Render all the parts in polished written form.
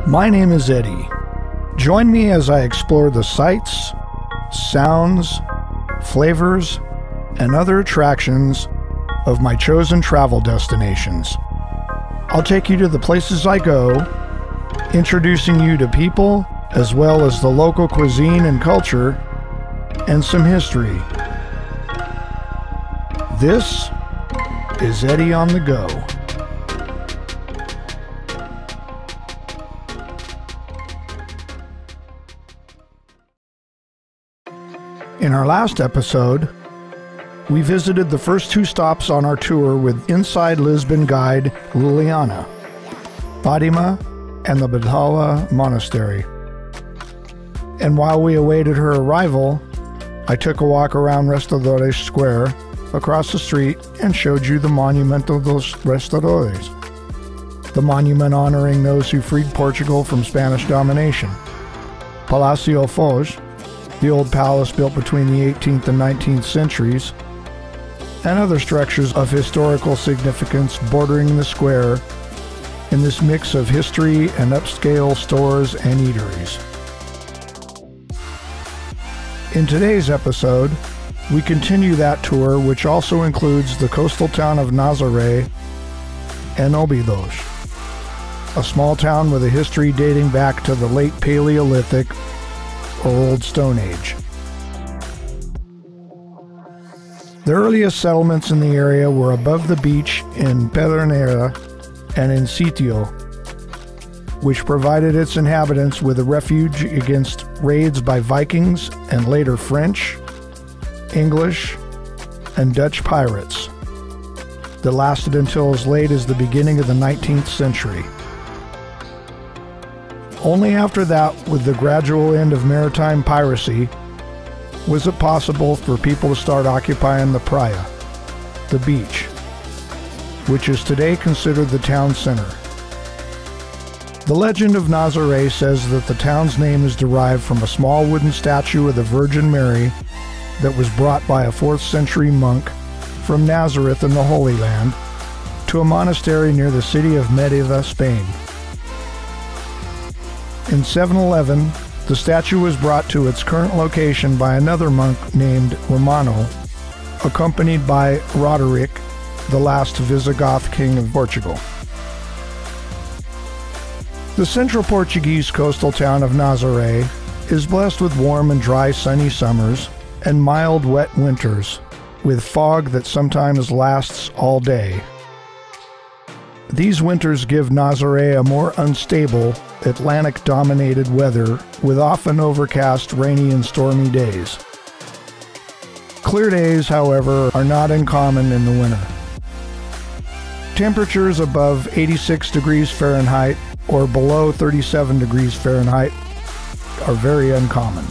My name is Eddie. Join me as I explore the sights, sounds, flavors, and other attractions of my chosen travel destinations. I'll take you to the places I go, introducing you to people, as well as the local cuisine and culture, and some history. This is Eddie on the Go. In our last episode, we visited the first two stops on our tour with Inside Lisbon guide Liliana, Fatima, and the Bathala Monastery. And while we awaited her arrival, I took a walk around Restauradores Square across the street and showed you the Monumento dos Restauradores, the monument honoring those who freed Portugal from Spanish domination. Palacio Foz, the old palace built between the 18th and 19th centuries, and other structures of historical significance bordering the square in this mix of history and upscale stores and eateries. In today's episode, we continue that tour, which also includes the coastal town of Nazare and Obidos, a small town with a history dating back to the late Paleolithic or Old Stone Age. The earliest settlements in the area were above the beach in Pedernera and in Sitio, which provided its inhabitants with a refuge against raids by Vikings and later French, English, and Dutch pirates that lasted until as late as the beginning of the 19th century. Only after that, with the gradual end of maritime piracy, was it possible for people to start occupying the praia, the beach, which is today considered the town center. The legend of Nazare says that the town's name is derived from a small wooden statue of the Virgin Mary that was brought by a 4th century monk from Nazareth in the Holy Land to a monastery near the city of Mérida, Spain. In 711, the statue was brought to its current location by another monk named Romano, accompanied by Roderick, the last Visigoth king of Portugal. The central Portuguese coastal town of Nazare is blessed with warm and dry sunny summers and mild wet winters, with fog that sometimes lasts all day. These winters give Nazare a more unstable, Atlantic-dominated weather with often overcast, rainy, and stormy days. Clear days, however, are not uncommon in the winter. Temperatures above 86 degrees Fahrenheit or below 37 degrees Fahrenheit are very uncommon.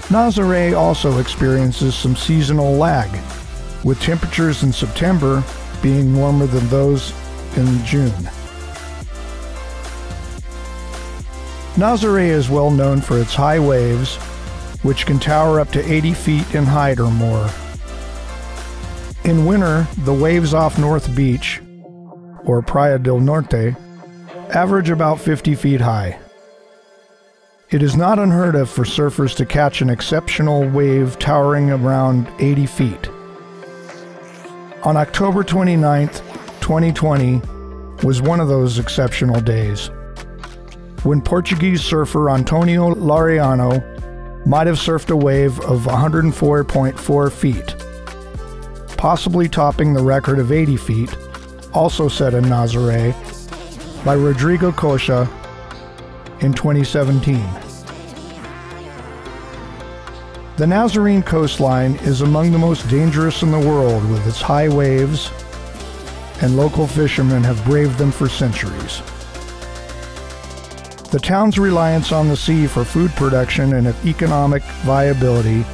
Nazare also experiences some seasonal lag, with temperatures in September being warmer than those in June. Nazare is well known for its high waves, which can tower up to 80 feet in height or more. In winter, the waves off North Beach, or Praia del Norte, average about 50 feet high. It is not unheard of for surfers to catch an exceptional wave towering around 80 feet. On October 29th, 2020 was one of those exceptional days, when Portuguese surfer Antonio Laureano might have surfed a wave of 104.4 feet, possibly topping the record of 80 feet, also set in Nazare, by Rodrigo Cocha in 2017. The Nazarene coastline is among the most dangerous in the world with its high waves, and local fishermen have braved them for centuries. The town's reliance on the sea for food production and economic viability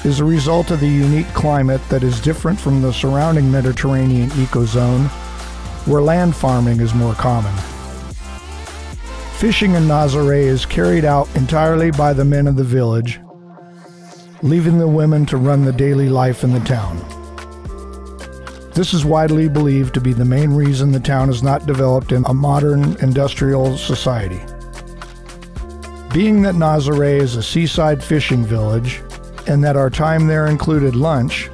is a result of the unique climate that is different from the surrounding Mediterranean ecozone, where land farming is more common. Fishing in Nazare is carried out entirely by the men of the village, leaving the women to run the daily life in the town. This is widely believed to be the main reason the town is not developed in a modern industrial society. Being that Nazare is a seaside fishing village, and that our time there included lunch,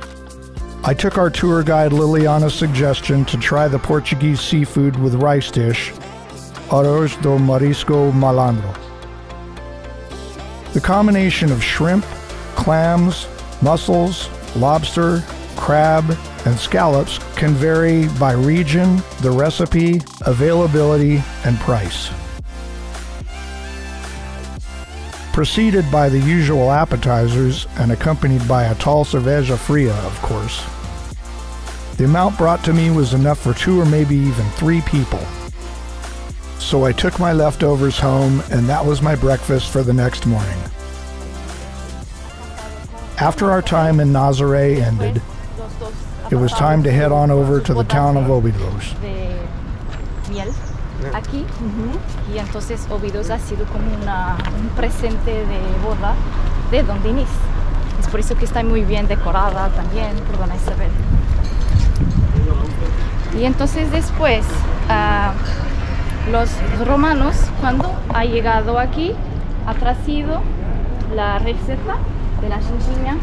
I took our tour guide Liliana's suggestion to try the Portuguese seafood with rice dish, arroz do marisco malandro. The combination of shrimp, clams, mussels, lobster, crab, and scallops can vary by region, the recipe, availability, and price. Preceded by the usual appetizers and accompanied by a tall cerveja fria, of course. The amount brought to me was enough for 2 or maybe even 3 people. So I took my leftovers home, and that was my breakfast for the next morning. After our time in Nazare ended, it was time to head on over to the town of Obidos. Aquí y entonces Obidos ha sido como un presente de boda de Don Denis. Es por eso que está muy bien decorada también, perdona Isabel. Y entonces después los romanos, cuando ha llegado aquí, ha traído la receta de la Ginjinha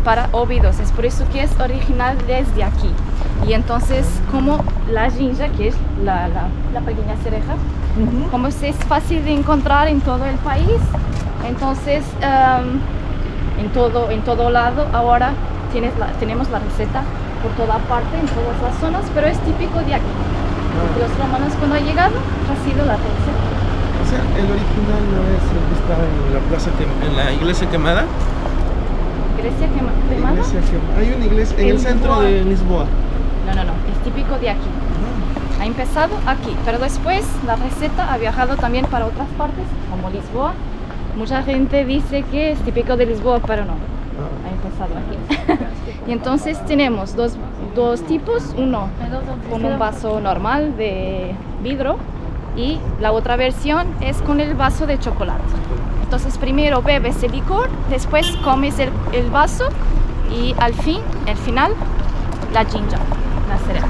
para Obidos. Es por eso que es original desde aquí. Y entonces, como la Ginja, que es la pequeña cereja, como es fácil de encontrar en todo el país, entonces en todo lado ahora tenemos la receta por toda parte, en todas las zonas, pero es típico de aquí. Los romanos, cuando han llegado, han sido la receta. O sea, el original no es el que está en la plaza, en la iglesia quemada. ¿Iglesia quemada? Hay una iglesia en el centro de Lisboa. No, es típico de aquí. Ha empezado aquí, pero después la receta ha viajado también para otras partes, como Lisboa. Mucha gente dice que es típico de Lisboa, pero no. Ha empezado aquí. Y entonces tenemos dos tipos, uno con un vaso normal de vidrio y la otra versión es con el vaso de chocolate. Entonces primero bebes el licor, después comes el vaso y al final la ginja, la cereja.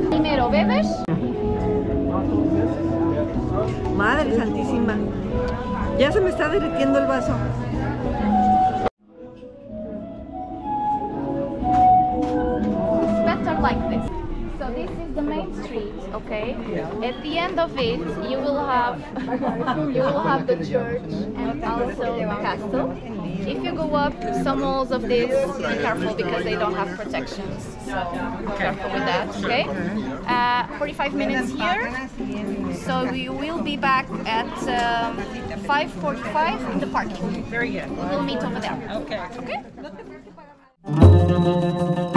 Primero bebes. Madre santísima, ya se me está derritiendo el vaso. Better like this. So this is the main street, okay? At the end of it, you will have the church and also the castle. If you go up some walls of this, be careful because they don't have protections. So be careful with that, okay? 45 minutes here. So we will be back at 5:45 in the parking. Very good. We will meet over there. Okay. Okay? Bye.